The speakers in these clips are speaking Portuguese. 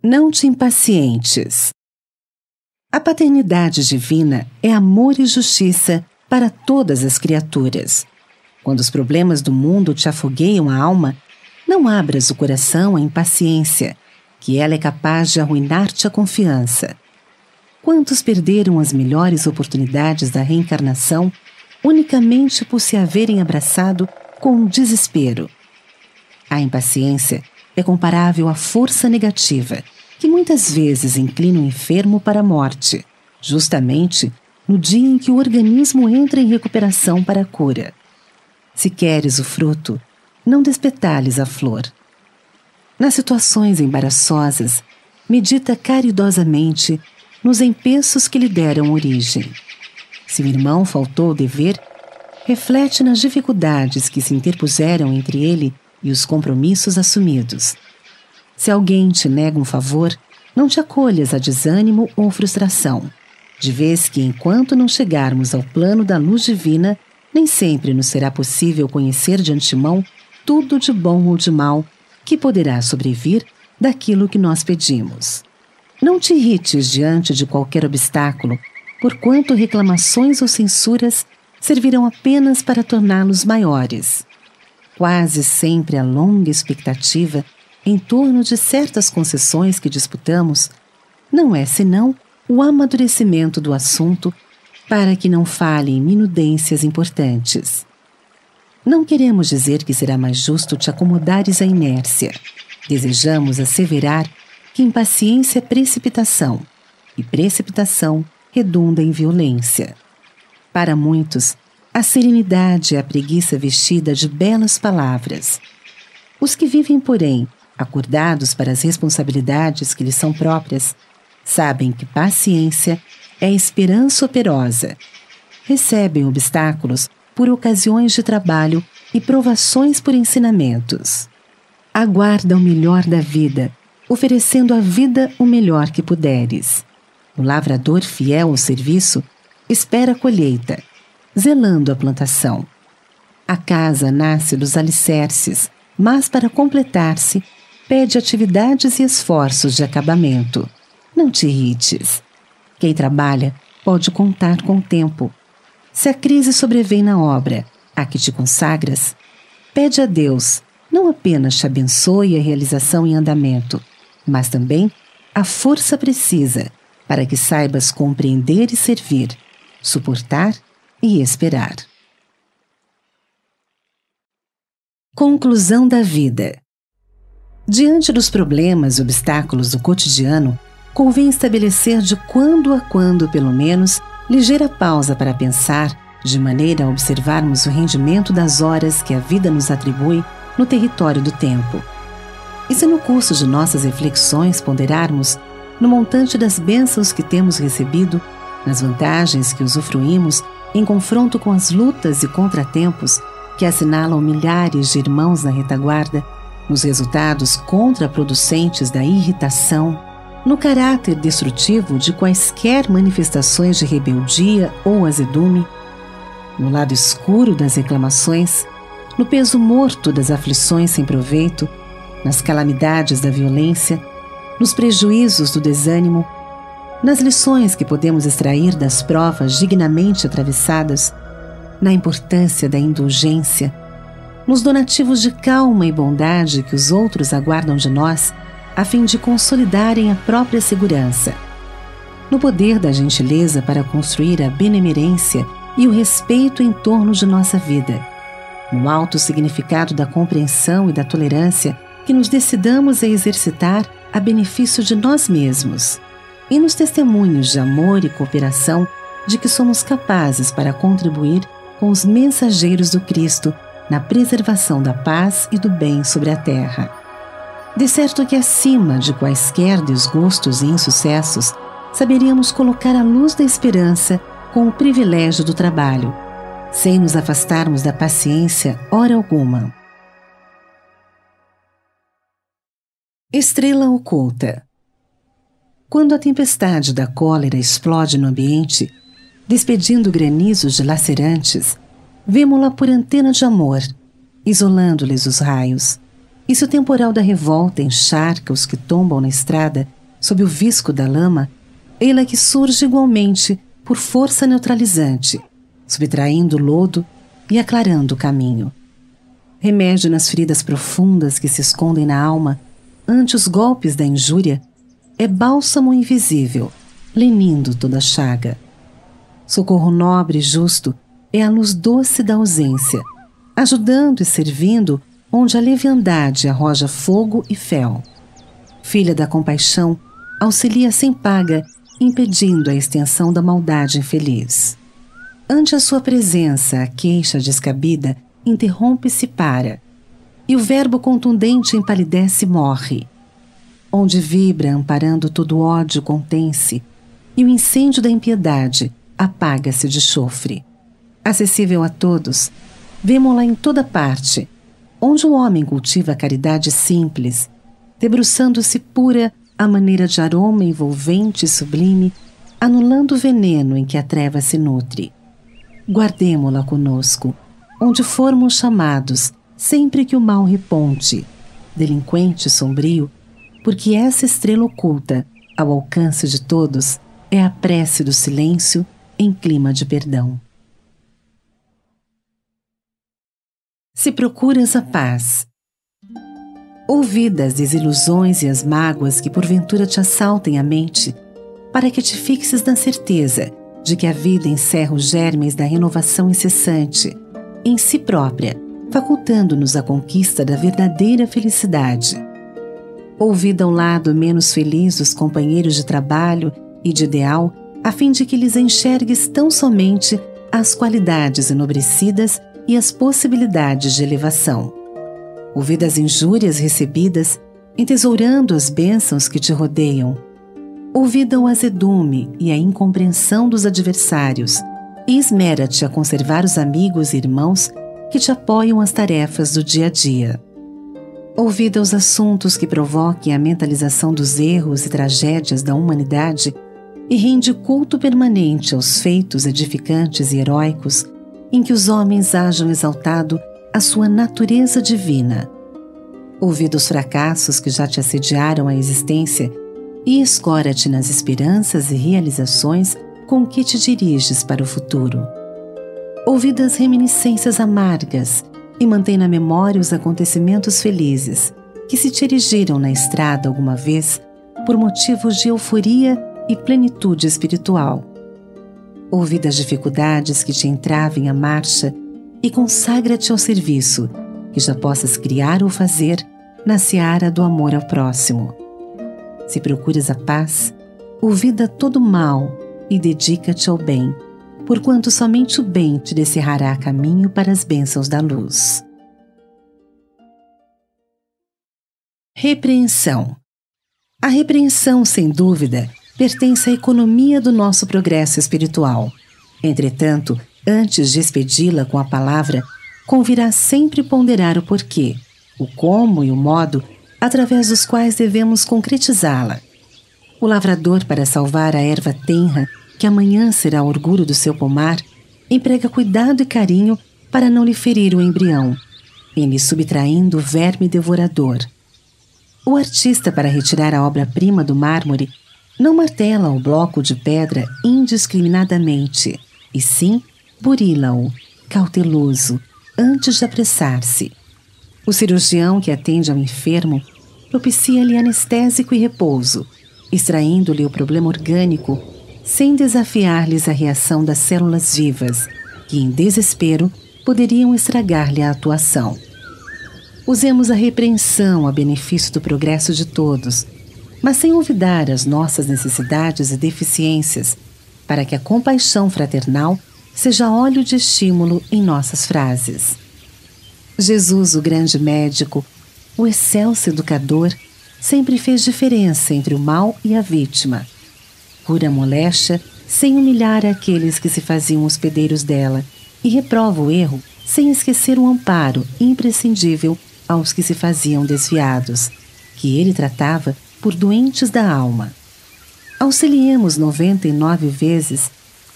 Não te impacientes. A paternidade divina é amor e justiça para todas as criaturas. Quando os problemas do mundo te afogueiam a alma, não abras o coração à impaciência, que ela é capaz de arruinar-te a confiança. Quantos perderam as melhores oportunidades da reencarnação unicamente por se haverem abraçado com o desespero? A impaciência é comparável à força negativa, que muitas vezes inclina o enfermo para a morte, justamente no dia em que o organismo entra em recuperação para a cura. Se queres o fruto, não despetales a flor. Nas situações embaraçosas, medita caridosamente nos empeços que lhe deram origem. Se o irmão faltou ao dever, reflete nas dificuldades que se interpuseram entre ele e os compromissos assumidos. Se alguém te nega um favor, não te acolhas a desânimo ou frustração, de vez que, enquanto não chegarmos ao plano da luz divina, nem sempre nos será possível conhecer de antemão tudo de bom ou de mal que poderá sobrevir daquilo que nós pedimos. Não te irrites diante de qualquer obstáculo, porquanto reclamações ou censuras servirão apenas para torná-los maiores. Quase sempre a longa expectativa em torno de certas concessões que disputamos não é senão o amadurecimento do assunto para que não fale em minudências importantes. Não queremos dizer que será mais justo te acomodares à inércia. Desejamos asseverar que impaciência é precipitação, e precipitação redunda em violência. Para muitos, a serenidade é a preguiça vestida de belas palavras. Os que vivem, porém, acordados para as responsabilidades que lhes são próprias, sabem que paciência é esperança operosa. Recebem obstáculos por ocasiões de trabalho e provações por ensinamentos. Aguarda o melhor da vida, oferecendo à vida o melhor que puderes. O lavrador fiel ao serviço espera a colheita, zelando a plantação. A casa nasce dos alicerces, mas para completar-se, pede atividades e esforços de acabamento. Não te irrites. Quem trabalha pode contar com o tempo. Se a crise sobrevém na obra a que te consagras, pede a Deus não apenas te abençoe a realização em andamento, mas também a força precisa para que saibas compreender e servir, suportar e esperar. Conclusão da vida. Diante dos problemas e obstáculos do cotidiano, convém estabelecer de quando a quando, pelo menos, ligeira pausa para pensar, de maneira a observarmos o rendimento das horas que a vida nos atribui no território do tempo. E se no curso de nossas reflexões ponderarmos no montante das bênçãos que temos recebido, nas vantagens que usufruímos em confronto com as lutas e contratempos que assinalam milhares de irmãos na retaguarda, nos resultados contraproducentes da irritação, no caráter destrutivo de quaisquer manifestações de rebeldia ou azedume, no lado escuro das reclamações, no peso morto das aflições sem proveito, nas calamidades da violência, nos prejuízos do desânimo, nas lições que podemos extrair das provas dignamente atravessadas, na importância da indulgência, nos donativos de calma e bondade que os outros aguardam de nós, a fim de consolidarem a própria segurança, no poder da gentileza para construir a benemerência e o respeito em torno de nossa vida, no alto significado da compreensão e da tolerância que nos decidamos a exercitar a benefício de nós mesmos, e nos testemunhos de amor e cooperação de que somos capazes para contribuir com os mensageiros do Cristo na preservação da paz e do bem sobre a terra. De certo que acima de quaisquer desgostos e insucessos, saberíamos colocar a luz da esperança com o privilégio do trabalho, sem nos afastarmos da paciência hora alguma. Estrela oculta. Quando a tempestade da cólera explode no ambiente, despedindo granizos dilacerantes, vemo-la por antena de amor, isolando-lhes os raios, E se o temporal da revolta encharca os que tombam na estrada sob o visco da lama, ela que surge igualmente por força neutralizante, subtraindo o lodo e aclarando o caminho. Remédio nas feridas profundas que se escondem na alma ante os golpes da injúria, é bálsamo invisível, lenindo toda chaga. Socorro nobre e justo é a luz doce da ausência, ajudando e servindo onde a leviandade arroja fogo e fel. Filha da compaixão, auxilia sem paga, impedindo a extensão da maldade infeliz. Ante a sua presença, a queixa descabida interrompe-se e para, e o verbo contundente empalidece e morre. Onde vibra, amparando todo ódio, contém-se, e o incêndio da impiedade apaga-se de chofre. Acessível a todos, vemo-la em toda parte, onde o homem cultiva a caridade simples, debruçando-se pura à maneira de aroma envolvente e sublime, anulando o veneno em que a treva se nutre. Guardemo-la conosco, onde formos chamados, sempre que o mal reponte, delinquente sombrio, porque essa estrela oculta, ao alcance de todos, é a prece do silêncio em clima de perdão. Se procuras a paz, ouvidas as desilusões e as mágoas que porventura te assaltem a mente, para que te fixes na certeza de que a vida encerra os germes da renovação incessante, em si própria, facultando-nos a conquista da verdadeira felicidade. Ouvida ao lado menos feliz dos companheiros de trabalho e de ideal, a fim de que lhes enxergues tão somente as qualidades enobrecidas e as possibilidades de elevação. Ouvida as injúrias recebidas, entesourando as bênçãos que te rodeiam. Ouvida o azedume e a incompreensão dos adversários, e esmera-te a conservar os amigos e irmãos que te apoiam as tarefas do dia a dia. Ouvida os assuntos que provoquem a mentalização dos erros e tragédias da humanidade, e rende culto permanente aos feitos edificantes e heróicos em que os homens hajam exaltado a sua natureza divina. Ouvida os fracassos que já te assediaram a existência e escora-te nas esperanças e realizações com que te diriges para o futuro. Ouvida as reminiscências amargas e mantém na memória os acontecimentos felizes que se te erigiram na estrada alguma vez por motivos de euforia e plenitude espiritual. Ouvida as dificuldades que te entravem a marcha e consagra-te ao serviço que já possas criar ou fazer na seara do amor ao próximo. Se procuras a paz, ouvida todo o mal e dedica-te ao bem, porquanto somente o bem te descerrará caminho para as bênçãos da luz. Repreensão. A repreensão, sem dúvida, pertence à economia do nosso progresso espiritual. Entretanto, antes de expedi-la com a palavra, convirá sempre ponderar o porquê, o como e o modo através dos quais devemos concretizá-la. O lavrador, para salvar a erva tenra, que amanhã será orgulho do seu pomar, emprega cuidado e carinho para não lhe ferir o embrião, em lhe subtraindo o verme devorador. O artista, para retirar a obra-prima do mármore, não martela o bloco de pedra indiscriminadamente, e sim burila-o, cauteloso, antes de apressar-se. O cirurgião que atende ao enfermo propicia-lhe anestésico e repouso, extraindo-lhe o problema orgânico, sem desafiar-lhes a reação das células vivas, que em desespero poderiam estragar-lhe a atuação. Usemos a repreensão a benefício do progresso de todos, mas sem olvidar as nossas necessidades e deficiências, para que a compaixão fraternal seja óleo de estímulo em nossas frases. Jesus, o grande médico, o excelso educador, sempre fez diferença entre o mal e a vítima. Cura a moléstia sem humilhar aqueles que se faziam hospedeiros dela e reprova o erro sem esquecer o amparo imprescindível aos que se faziam desviados, que ele tratava por doentes da alma. Auxiliemos 99 vezes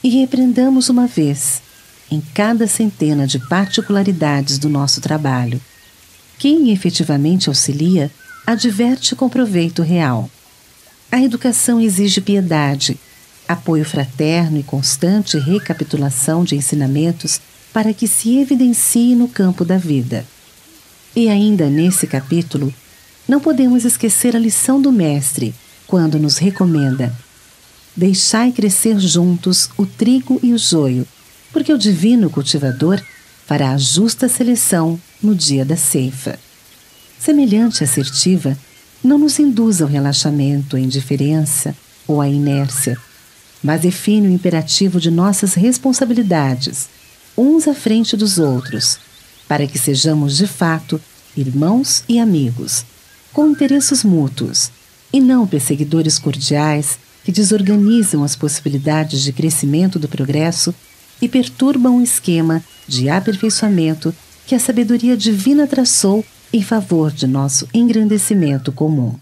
e repreendamos uma vez, em cada centena de particularidades do nosso trabalho. quem efetivamente auxilia adverte com proveito real. A educação exige piedade, apoio fraterno e constante recapitulação de ensinamentos para que se evidencie no campo da vida. E ainda nesse capítulo, não podemos esquecer a lição do Mestre, quando nos recomenda: deixai crescer juntos o trigo e o joio, porque o divino cultivador fará a justa seleção no dia da ceifa. Semelhante assertiva não nos induz ao relaxamento, à indiferença ou à inércia, mas define o imperativo de nossas responsabilidades, uns à frente dos outros, para que sejamos de fato irmãos e amigos, com interesses mútuos, e não perseguidores cordiais que desorganizam as possibilidades de crescimento do progresso e perturbam o esquema de aperfeiçoamento que a sabedoria divina traçou em favor de nosso engrandecimento comum.